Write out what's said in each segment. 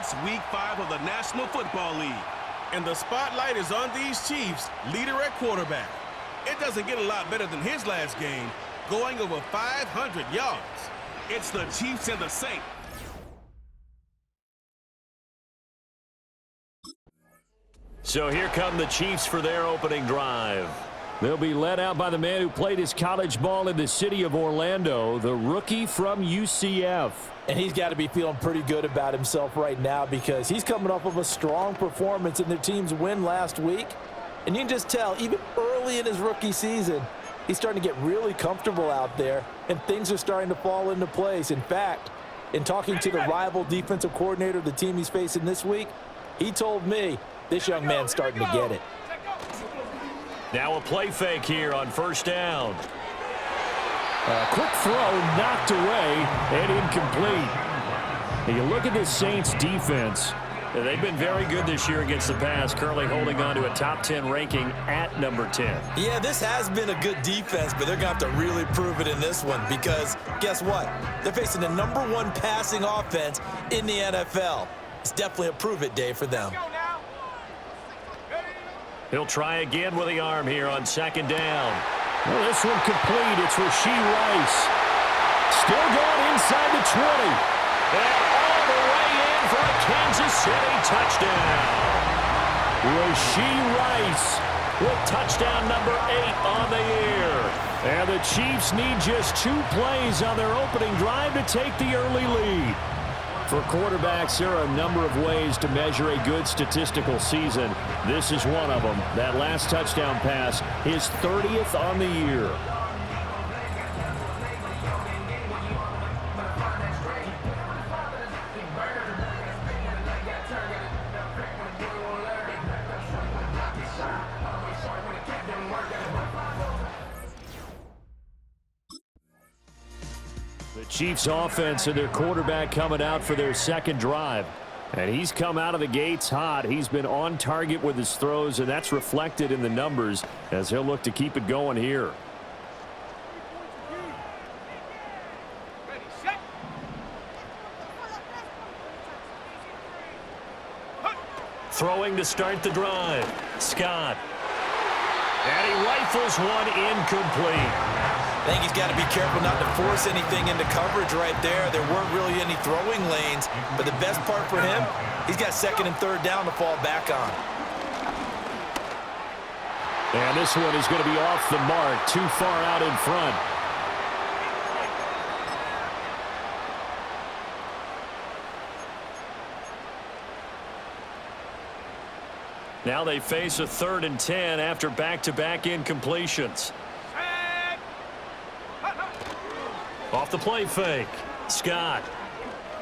It's Week 5 of the National Football League, and the spotlight is on these Chiefs, leader at quarterback. It doesn't get a lot better than his last game, going over 500 yards. It's the Chiefs and the Saints. So here come the Chiefs for their opening drive. They'll be led out by the man who played his college ball in the city of Orlando, the rookie from UCF. And he's got to be feeling pretty good about himself right now because he's coming off of a strong performance in their team's win last week. And you can just tell, even early in his rookie season, he's starting to get really comfortable out there, and things are starting to fall into place. In fact, in talking to the rival defensive coordinator of the team he's facing this week, he told me this young man's starting to get it. Now a play fake here on first down. A quick throw knocked away and incomplete. And you look at this Saints defense. They've been very good this year against the pass, currently holding on to a top 10 ranking at number 10. Yeah, this has been a good defense, but they're going to have to really prove it in this one because guess what? They're facing the #1 passing offense in the NFL. It's definitely a prove-it day for them. He'll try again with the arm here on second down. Well, this one complete. It's Rashee Rice. Still going inside the 20. And all the way in for a Kansas City touchdown. Rashee Rice with touchdown number 8 on the year. And the Chiefs need just 2 plays on their opening drive to take the early lead. For quarterbacks, there are a number of ways to measure a good statistical season. This is one of them. That last touchdown pass, his 30th on the year. Chiefs offense and their quarterback coming out for their second drive. And he's come out of the gates hot. He's been on target with his throws, and that's reflected in the numbers as he'll look to keep it going here. Throwing to start the drive. Scott. And he rifles one incomplete. I think he's got to be careful not to force anything into coverage right there. There weren't really any throwing lanes, but the best part for him, he's got second and third down to fall back on. And this one is going to be off the mark, too far out in front. Now they face a 3rd and 10 after back-to-back incompletions. Off the play fake. Scott.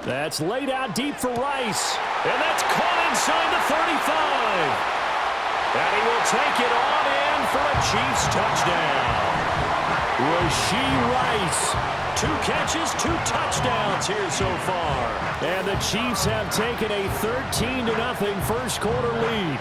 That's laid out deep for Rice. And that's caught inside the 35. And he will take it on in for a Chiefs touchdown. Rashee Rice. 2 catches, 2 touchdowns here so far. And the Chiefs have taken a 13-0 first quarter lead.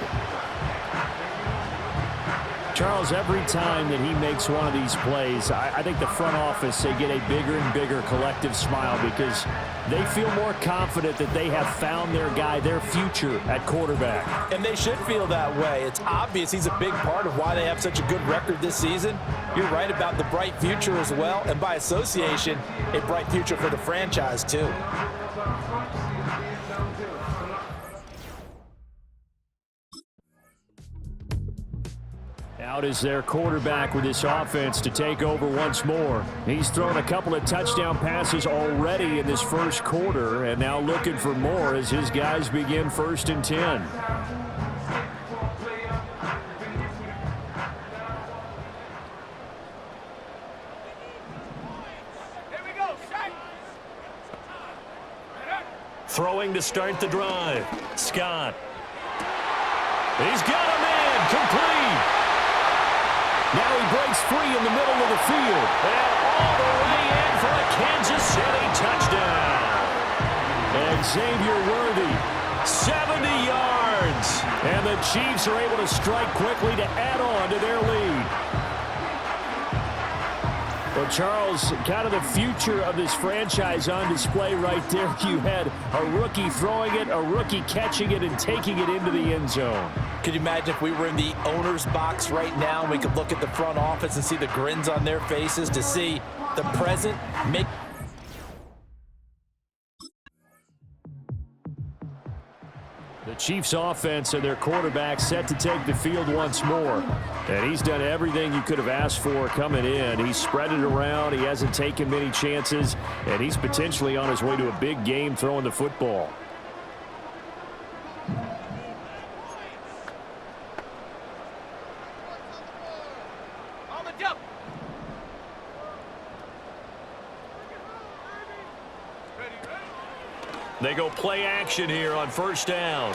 Charles, every time that he makes one of these plays, I think the front office, they get a bigger and bigger collective smile because they feel more confident that they have found their guy, their future at quarterback. And they should feel that way. It's obvious he's a big part of why they have such a good record this season. You're right about the bright future as well, and by association, a bright future for the franchise too. Out is their quarterback with this offense to take over once more. He's thrown a couple of touchdown passes already in this first quarter and now looking for more as his guys begin 1st and 10. Throwing to start the drive. Scott. He's got a man complete. Now he breaks free in the middle of the field. And all the way in for a Kansas City touchdown. And Xavier Worthy, 70 yards. And the Chiefs are able to strike quickly to add on to their lead. Well, Charles, kind of the future of this franchise on display right there. You had a rookie throwing it, a rookie catching it, and taking it into the end zone. Could you imagine if we were in the owner's box right now and we could look at the front office and see the grins on their faces to see the present make... The Chiefs offense and their quarterback set to take the field once more. And he's done everything you could have asked for coming in. He's spread it around. He hasn't taken many chances. And he's potentially on his way to a big game throwing the football. They go play action here on first down.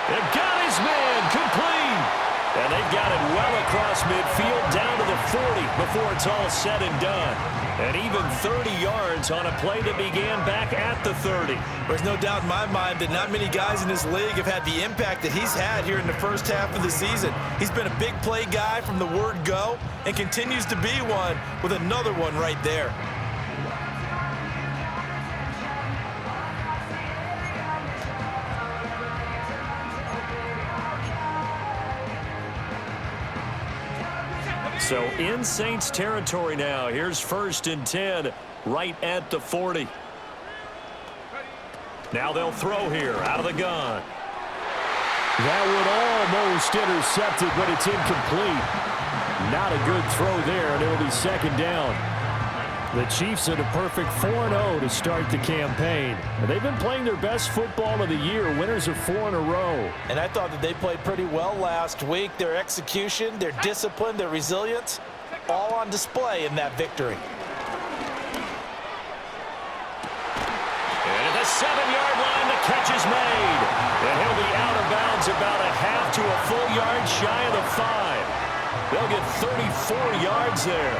They've got his man complete. And they've got it well across midfield down to the 40 before it's all said and done. And even 30 yards on a play that began back at the 30. There's no doubt in my mind that not many guys in this league have had the impact that he's had here in the first half of the season. He's been a big play guy from the word go and continues to be one with another one right there. So in Saints territory now. Here's 1st and 10 right at the 40. Now they'll throw here out of the gun. That would almost intercept it, but it's incomplete. Not a good throw there, and it'll be 2nd down. The Chiefs are the perfect 4-0 to start the campaign. They've been playing their best football of the year, winners of 4 in a row. And I thought that they played pretty well last week. Their execution, their discipline, their resilience, all on display in that victory. And at the 7-yard line, the catch is made. And he'll be out of bounds about a half to a full yard shy of the 5. They'll get 34 yards there.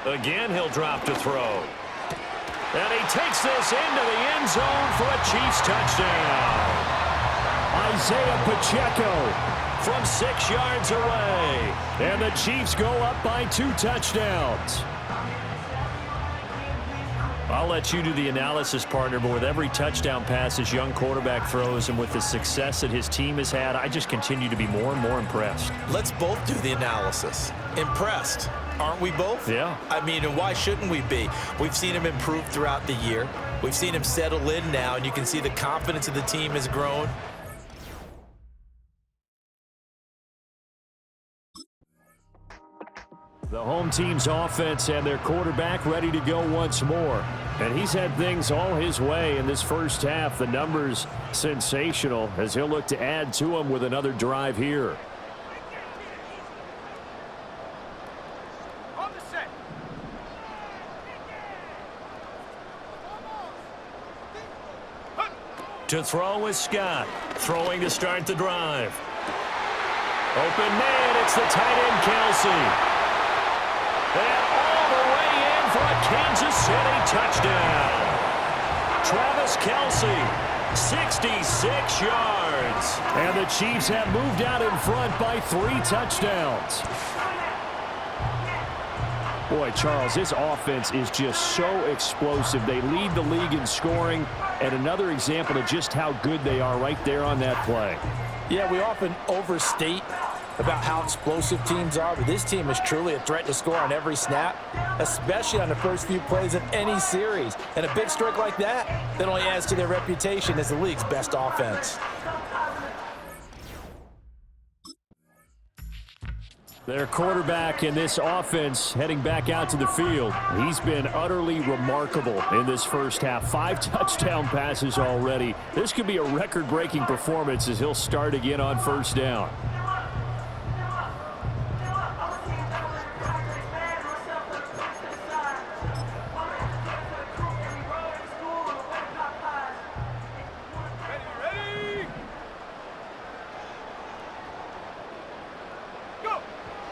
Again, he'll drop to throw. And he takes this into the end zone for a Chiefs touchdown. Isaiah Pacheco from 6 yards away. And the Chiefs go up by 2 touchdowns. I'll let you do the analysis, partner, but with every touchdown pass his young quarterback throws and with the success that his team has had, I just continue to be more and more impressed. Let's both do the analysis. Impressed. Aren't we both? Yeah. I mean, and why shouldn't we be? We've seen him improve throughout the year. We've seen him settle in now, and you can see the confidence of the team has grown. The home team's offense and their quarterback ready to go once more. And he's had things all his way in this first half. The numbers sensational as he'll look to add to them with another drive here. To throw is Scott. Throwing to start the drive. Open man, it's the tight end Kelsey. And all the way in for a Kansas City touchdown. Travis Kelsey, 66 yards. And the Chiefs have moved out in front by 3 touchdowns. Boy, Charles, this offense is just so explosive. They lead the league in scoring, and another example of just how good they are right there on that play. Yeah, we often overstate about how explosive teams are, but this team is truly a threat to score on every snap, especially on the first few plays of any series. And a big streak like that only adds to their reputation as the league's best offense. Their quarterback in this offense heading back out to the field. He's been utterly remarkable in this first half. 5 touchdown passes already. This could be a record-breaking performance as he'll start again on first down.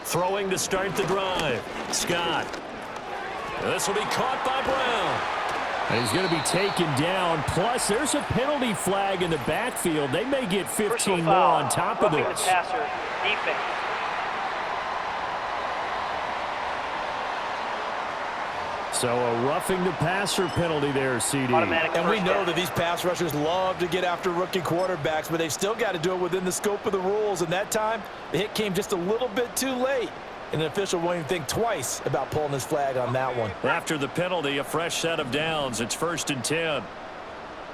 Throwing to start the drive. Scott. This will be caught by Brown. And he's going to be taken down. Plus, there's a penalty flag in the backfield. They may get 15 more on top of this. The passer, defense. So a roughing the passer penalty there, CD. And we know that these pass rushers love to get after rookie quarterbacks, but they've still got to do it within the scope of the rules. And that time, the hit came just a little bit too late. And an official won't even think twice about pulling his flag on that one. After the penalty, a fresh set of downs. It's 1st and 10.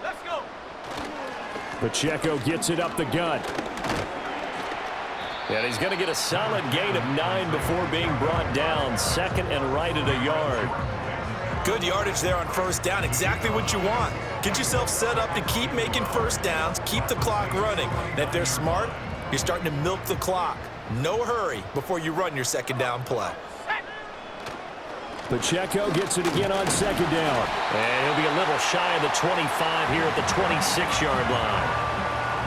Let's go. Pacheco gets it up the gut. And he's going to get a solid gain of 9 before being brought down. 2nd and right at a yard. Good yardage there on 1st down. Exactly what you want. Get yourself set up to keep making 1st downs, keep the clock running. And if they're smart, you're starting to milk the clock. No hurry before you run your 2nd down play. Pacheco gets it again on 2nd down. And he'll be a little shy of the 25 here at the 26-yard line.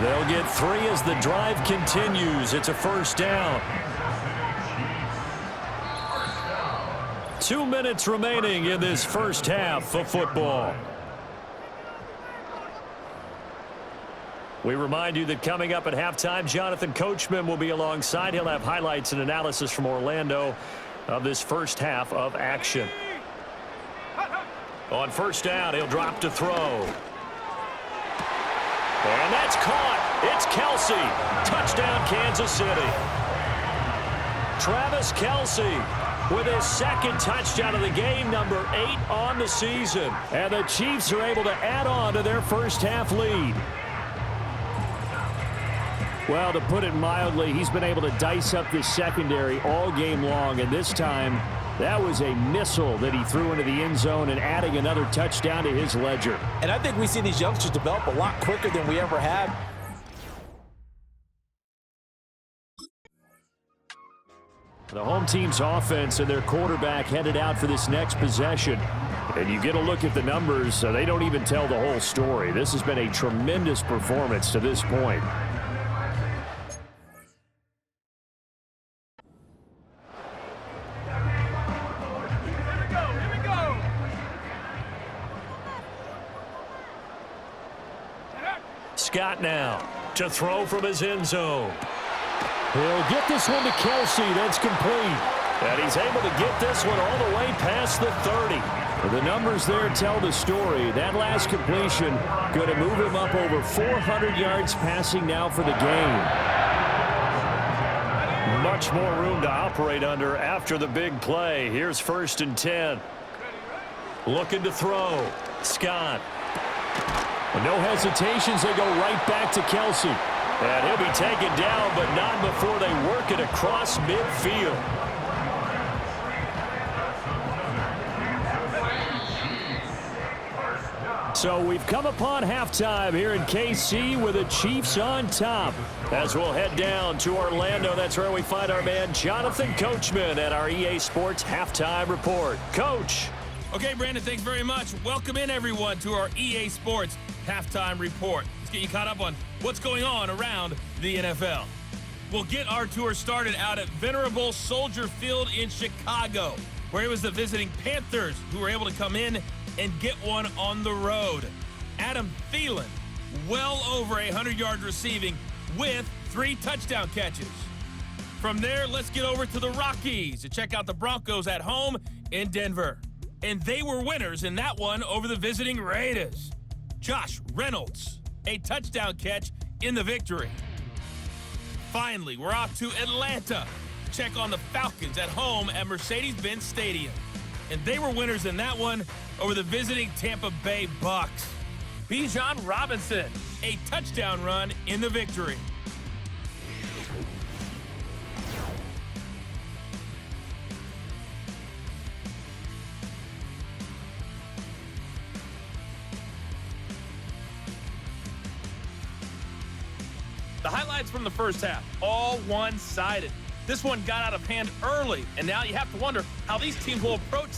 They'll get 3 as the drive continues. It's a 1st down. 2 minutes remaining in this first half of football. We remind you that coming up at halftime, Jonathan Coachman will be alongside. He'll have highlights and analysis from Orlando of this first half of action. On 1st down, he'll drop to throw. And that's caught. It's Kelsey. Touchdown, Kansas City. Travis Kelsey with his 2nd touchdown of the game, number 8 on the season. And the Chiefs are able to add on to their first half lead. Well, to put it mildly, he's been able to dice up this secondary all game long, and this time that was a missile that he threw into the end zone and adding another touchdown to his ledger. And I think we see these youngsters develop a lot quicker than we ever have. The home team's offense and their quarterback headed out for this next possession. And you get a look at the numbers, they don't even tell the whole story. This has been a tremendous performance to this point. Scott now to throw from his end zone. He'll get this one to Kelsey. That's complete. And he's able to get this one all the way past the 30. The numbers there tell the story. That last completion going to move him up over 400 yards passing now for the game. Much more room to operate under after the big play. Here's 1st and 10. Looking to throw. Scott. No hesitations. They go right back to Kelsey. And he'll be taken down, but not before they work it across midfield. So we've come upon halftime here in KC with the Chiefs on top. As we'll head down to Orlando, that's where we find our man Jonathan Coachman at our EA Sports Halftime Report. Coach. Okay, Brandon, thanks very much. Welcome in, everyone, to our EA Sports Halftime Report. Let's get you caught up on what's going on around the NFL. We'll get our tour started out at Venerable Soldier Field in Chicago, where it was the visiting Panthers who were able to come in and get one on the road. Adam Thielen, well over 100 yards receiving with 3 touchdown catches. From there, let's get over to the Rockies to check out the Broncos at home in Denver. And they were winners in that one over the visiting Raiders. Josh Reynolds, a touchdown catch in the victory. Finally, we're off to Atlanta to check on the Falcons at home at Mercedes-Benz Stadium. And they were winners in that one over the visiting Tampa Bay Bucks. Bijan Robinson, a touchdown run in the victory. The highlights from the first half, all one-sided. This one got out of hand early, and now you have to wonder how these teams will approach.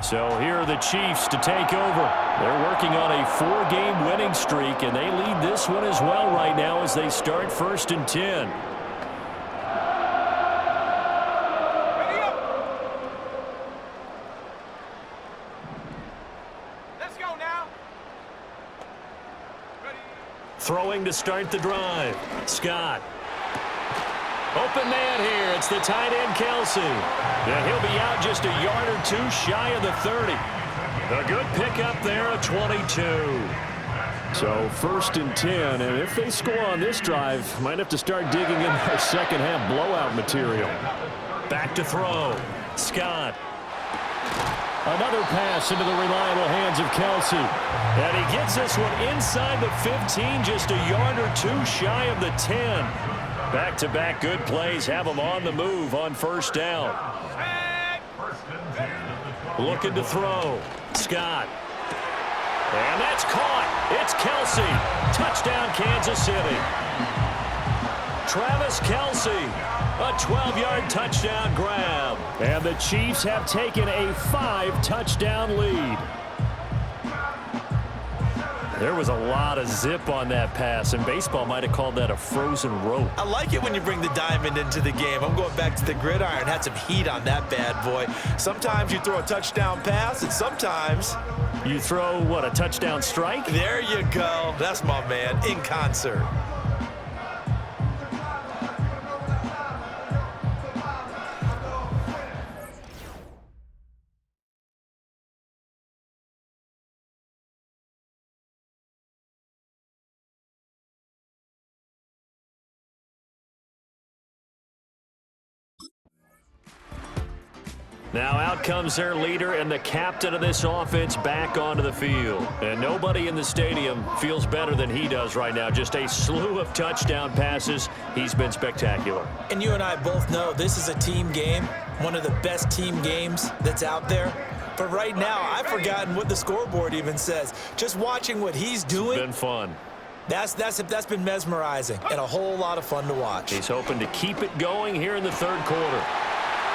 So here are the Chiefs to take over. They're working on a 4-game winning streak, and they lead this one as well right now as they start 1st and 10. Throwing to start the drive. Scott. Open man here. It's the tight end, Kelsey. And he'll be out just a yard or two shy of the 30. A good pickup there, a 22. So 1st and 10, and if they score on this drive, might have to start digging in their second half blowout material. Back to throw. Scott. Another pass into the reliable hands of Kelsey. And he gets this one inside the 15, just a yard or two shy of the 10. Back-to-back good plays have him on the move on 1st down. Looking to throw. Scott. And that's caught. It's Kelsey. Touchdown, Kansas City. Travis Kelsey. A 12-yard touchdown grab. And the Chiefs have taken a 5-touchdown lead. There was a lot of zip on that pass, and baseball might have called that a frozen rope. I like it when you bring the diamond into the game. I'm going back to the gridiron. Had some heat on that bad boy. Sometimes you throw a touchdown pass, and sometimes you throw, what, a touchdown strike? There you go. That's my man, in concert. Now out comes their leader and the captain of this offense back onto the field. And nobody in the stadium feels better than he does right now. Just a slew of touchdown passes. He's been spectacular. And you and I both know this is a team game, one of the best team games that's out there. But right now, I've forgotten what the scoreboard even says. Just watching what he's doing. It's been fun. That's been mesmerizing and a whole lot of fun to watch. He's hoping to keep it going here in the 3rd quarter.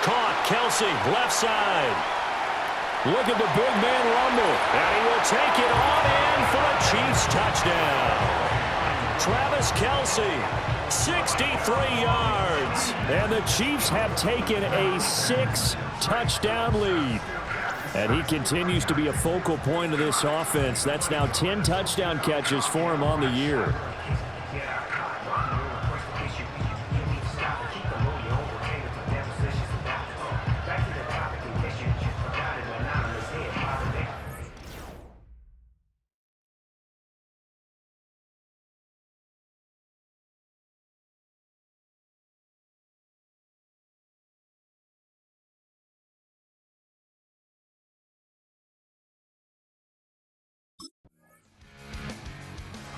Caught, Kelsey, left side. Look at the big man rumble. And he will take it on in for a Chiefs touchdown. Travis Kelsey, 63 yards. And the Chiefs have taken a 6-touchdown lead. And he continues to be a focal point of this offense. That's now 10 touchdown catches for him on the year.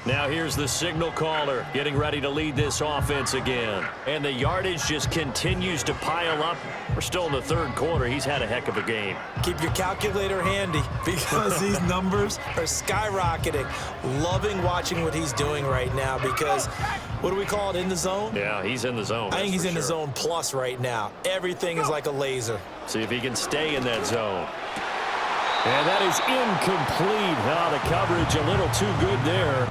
Now here's the signal caller getting ready to lead this offense again. And the yardage just continues to pile up. We're still in the 3rd quarter. He's had a heck of a game. Keep your calculator handy because these numbers are skyrocketing. Loving watching what he's doing right now because, what do we call it, in the zone? Yeah, he's in the zone. I think he's in the zone plus right now. Everything is like a laser. See if he can stay in that zone. And that is incomplete. The coverage a little too good there.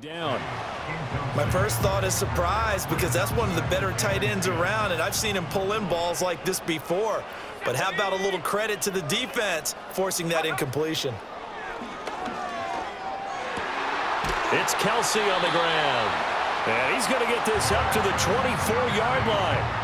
Down. My first thought is surprise because that's one of the better tight ends around, and I've seen him pull in balls like this before. But how about a little credit to the defense forcing that incompletion? It's Kelsey on the ground. And he's going to get this up to the 24-yard line.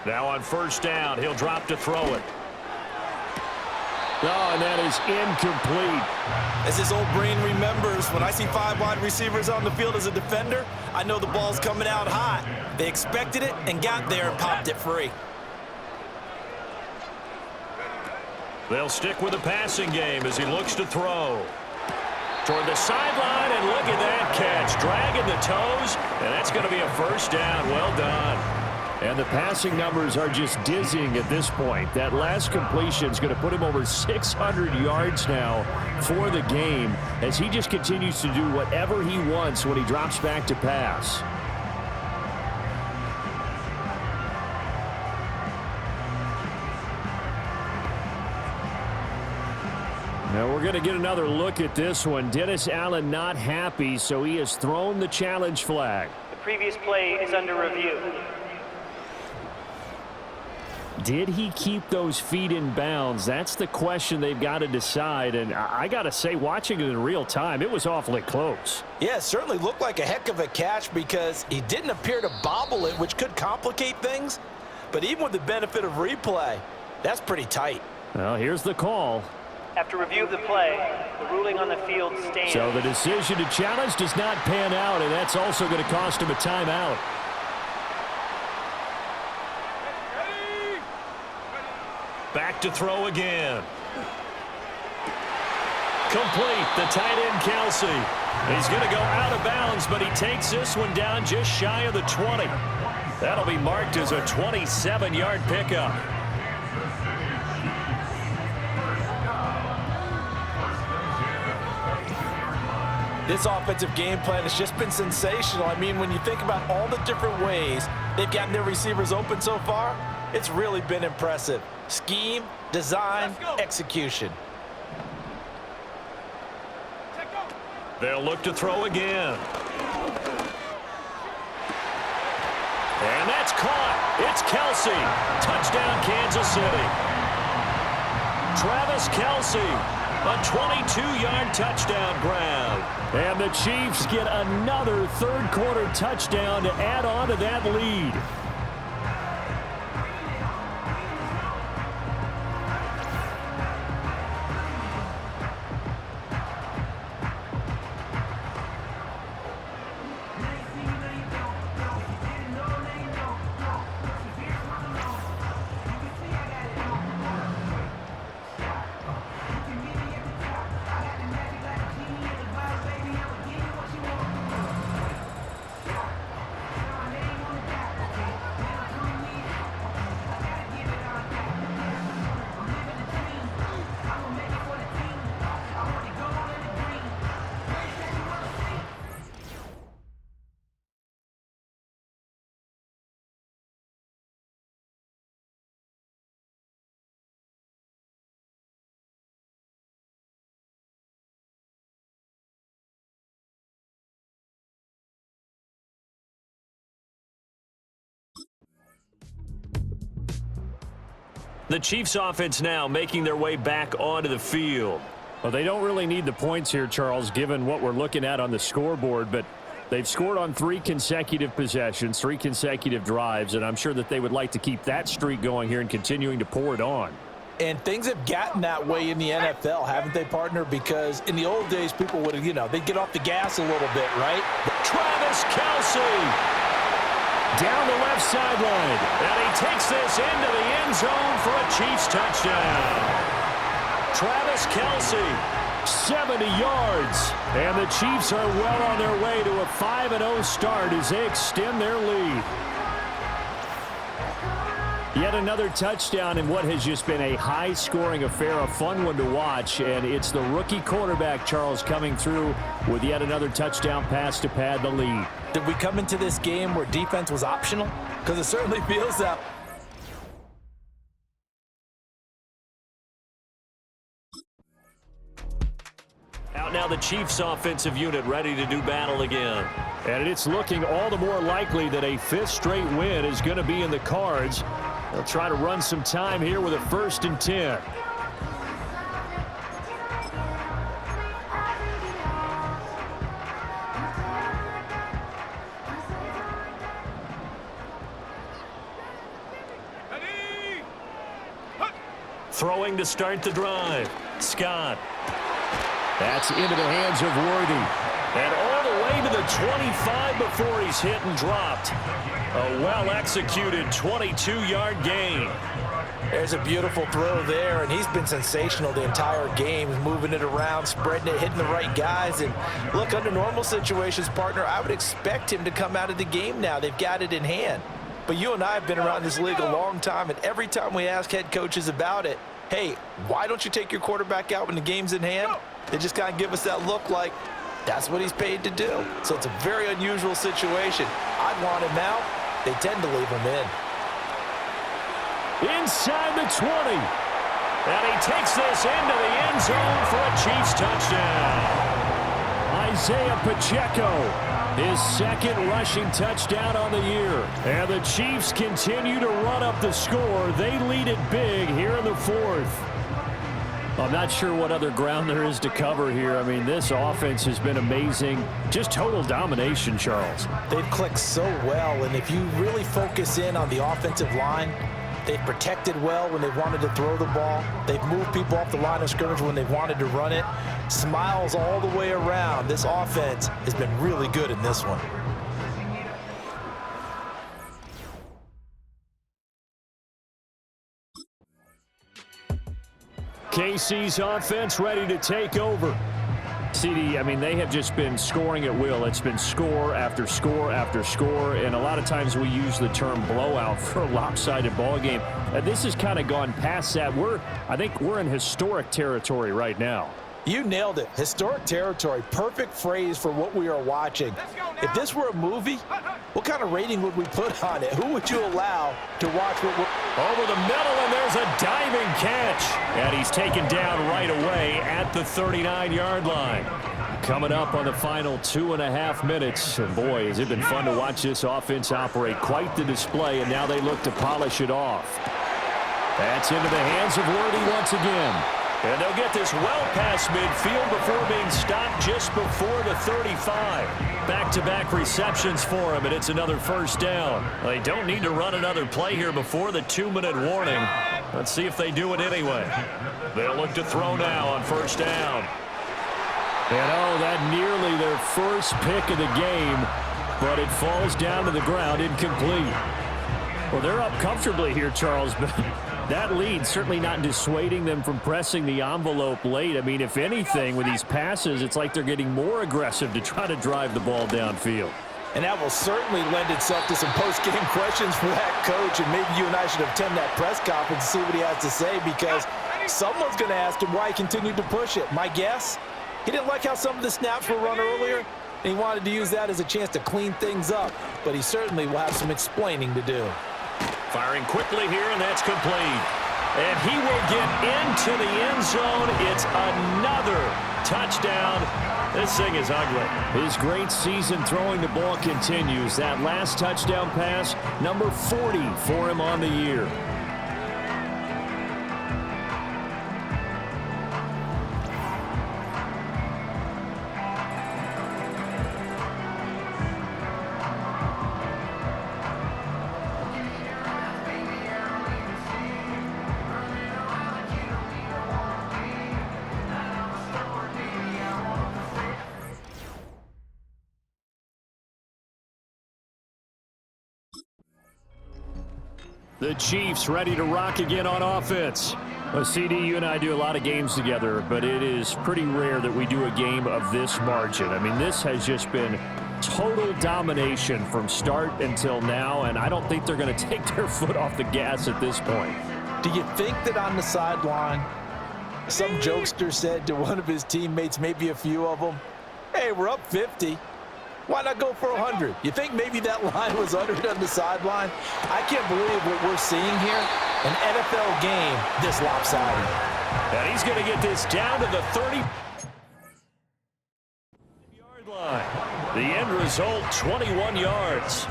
Now on first down, he'll drop to throw it. Oh, and that is incomplete. As his old brain remembers, when I see 5 wide receivers on the field as a defender, I know the ball's coming out hot. They expected it and got there and popped it free. They'll stick with the passing game as he looks to throw. Toward the sideline, and look at that catch. Dragging the toes, and that's going to be a first down. Well done. And the passing numbers are just dizzying at this point. That last completion is going to put him over 600 yards now for the game as he just continues to do whatever he wants when he drops back to pass. Now we're going to get another look at this one. Dennis Allen not happy, so he has thrown the challenge flag. The previous play is under review. Did he keep those feet in bounds? That's the question they've got to decide. And I got to say, watching it in real time, it was awfully close. Yeah, it certainly looked like a heck of a catch because he didn't appear to bobble it, which could complicate things. But even with the benefit of replay, that's pretty tight. Well, here's the call. After review of the play, the ruling on the field stands. So the decision to challenge does not pan out, and that's also going to cost him a timeout. Back to throw again. Complete. The tight end, Kelsey. He's going to go out of bounds, but he takes this one down just shy of the 20. That'll be marked as a 27-yard pickup. This offensive game plan has just been sensational. I mean, when you think about all the different ways they've gotten their receivers open so far, it's really been impressive. Scheme, design, execution. They'll look to throw again. And that's caught. It's Kelsey. Touchdown, Kansas City. Travis Kelsey, a 22-yard touchdown grab. And the Chiefs get another third-quarter touchdown to add on to that lead. The Chiefs offense now making their way back onto the field. Well, they don't really need the points here, Charles, given what we're looking at on the scoreboard, but they've scored on 3 consecutive possessions, 3 consecutive drives, and I'm sure that they would like to keep that streak going here and continuing to pour it on. And things have gotten that way in the NFL, haven't they, partner? Because in the old days, people would, they'd get off the gas a little bit, right? Travis Kelsey down the left sideline, and he takes this into the end zone for a Chiefs touchdown. Travis Kelsey, 70 yards, and the Chiefs are well on their way to a 5-0 start as they extend their lead. Yet another touchdown in what has just been a high-scoring affair, a fun one to watch, and it's the rookie quarterback, Charles, coming through with yet another touchdown pass to pad the lead. Did we come into this game where defense was optional? Because it certainly feels that. Out now the Chiefs offensive unit ready to do battle again. And it's looking all the more likely that a 5th straight win is going to be in the cards. They'll try to run some time here with a 1st and 10. Throwing to start the drive. Scott. That's into the hands of Worthy. And all the way to the 25 before he's hit and dropped. A well-executed 22-yard gain. There's a beautiful throw there, and he's been sensational the entire game, moving it around, spreading it, hitting the right guys. And look, under normal situations, partner, I would expect him to come out of the game now. They've got it in hand. But you and I have been around this league a long time, and every time we ask head coaches about it, hey, why don't you take your quarterback out when the game's in hand? They just kind of give us that look like that's what he's paid to do. So it's a very unusual situation. I'd want him out. They tend to leave him in. Inside the 20. And he takes this into the end zone for a Chiefs touchdown. Isaiah Pacheco, his second rushing touchdown on the year. And the Chiefs continue to run up the score. They lead it big here in the fourth. I'm not sure what other ground there is to cover here. I mean, this offense has been amazing. Just total domination, Charles. They've clicked so well, and if you really focus in on the offensive line, they've protected well when they've wanted to throw the ball. They've moved people off the line of scrimmage when they've wanted to run it. Smiles all the way around. This offense has been really good in this one. KC's offense ready to take over. CD, I mean, they have just been scoring at will. It's been score after score after score, and a lot of times we use the term blowout for a lopsided ball game. This has kind of gone past that. I think we're in historic territory right now. You nailed it. Historic territory. Perfect phrase for what we are watching. If this were a movie, what kind of rating would we put on it? Who would you allow to watch what we're... Over the middle, and there's a diving catch. And he's taken down right away at the 39-yard line. Coming up on the final 2.5 minutes. And boy, has it been fun to watch this offense operate. Quite the display, and now they look to polish it off. That's into the hands of Worthy once again. And they'll get this well past midfield before being stopped just before the 35. Back-to-back receptions for him, and it's another first down. They don't need to run another play here before the 2-minute warning. Let's see if they do it anyway. They'll look to throw now on first down. And oh, that nearly their first pick of the game, but it falls down to the ground incomplete. Well, they're up comfortably here, Charles, but that lead certainly not dissuading them from pressing the envelope late. I mean, if anything, with these passes, it's like they're getting more aggressive to try to drive the ball downfield. And that will certainly lend itself to some post-game questions for that coach, and maybe you and I should attend that press conference to see what he has to say, because someone's going to ask him why he continued to push it. My guess, he didn't like how some of the snaps were run earlier, and he wanted to use that as a chance to clean things up, but he certainly will have some explaining to do. Firing quickly here, and that's complete. And he will get into the end zone. It's another touchdown. This thing is ugly. His great season throwing the ball continues. That last touchdown pass, number 40 for him on the year. The Chiefs ready to rock again on offense. Well, CD, you and I do a lot of games together, but it is pretty rare that we do a game of this margin. I mean, this has just been total domination from start until now, and I don't think they're going to take their foot off the gas at this point. Do you think that on the sideline, some jokester said to one of his teammates, maybe a few of them, hey, we're up 50. Why not go for 100? You think maybe that line was uttered on the sideline? I can't believe what we're seeing here. An NFL game this lopsided. And he's going to get this down to the 30-yard line. The end result, 21 yards.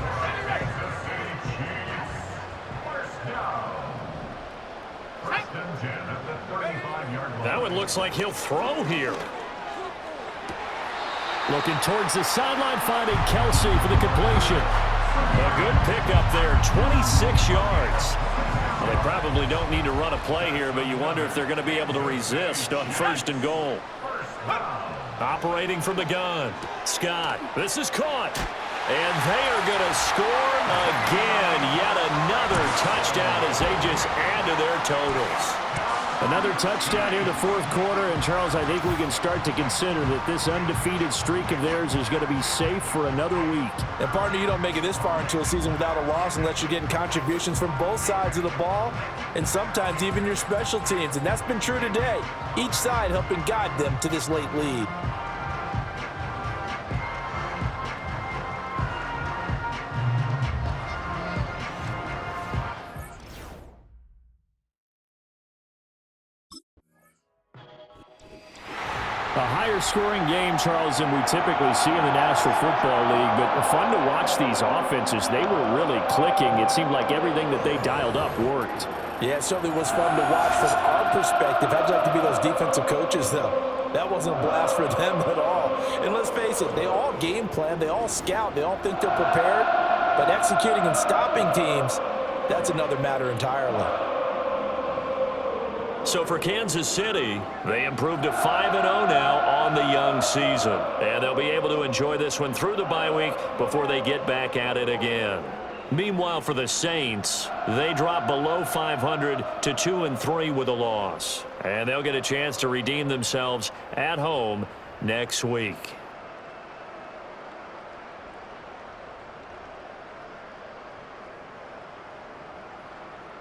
That one looks like he'll throw here. Looking towards the sideline, finding Kelsey for the completion. A good pickup there, 26 yards. Well, they probably don't need to run a play here, but you wonder if they're going to be able to resist on 1st and goal. Operating from the gun, Scott. This is caught. And they are going to score again. Yet another touchdown as they just add to their totals. Another touchdown here in the 4th quarter. And, Charles, I think we can start to consider that this undefeated streak of theirs is going to be safe for another week. And, partner, you don't make it this far into a season without a loss unless you're getting contributions from both sides of the ball and sometimes even your special teams. And that's been true today. Each side helping guide them to this late lead. A higher scoring game, Charles, than we typically see in the National Football League, but fun to watch these offenses. They were really clicking. It seemed like everything that they dialed up worked. Yeah, it certainly was fun to watch from our perspective. How'd you like to be those defensive coaches, though? That wasn't a blast for them at all. And let's face it, they all game plan, they all scout, they all think they're prepared, but executing and stopping teams, that's another matter entirely. So for Kansas City, they improved to 5-0 now on the young season. And they'll be able to enjoy this one through the bye week before they get back at it again. Meanwhile, for the Saints, they drop below 500 to 2-3 with a loss. And they'll get a chance to redeem themselves at home next week.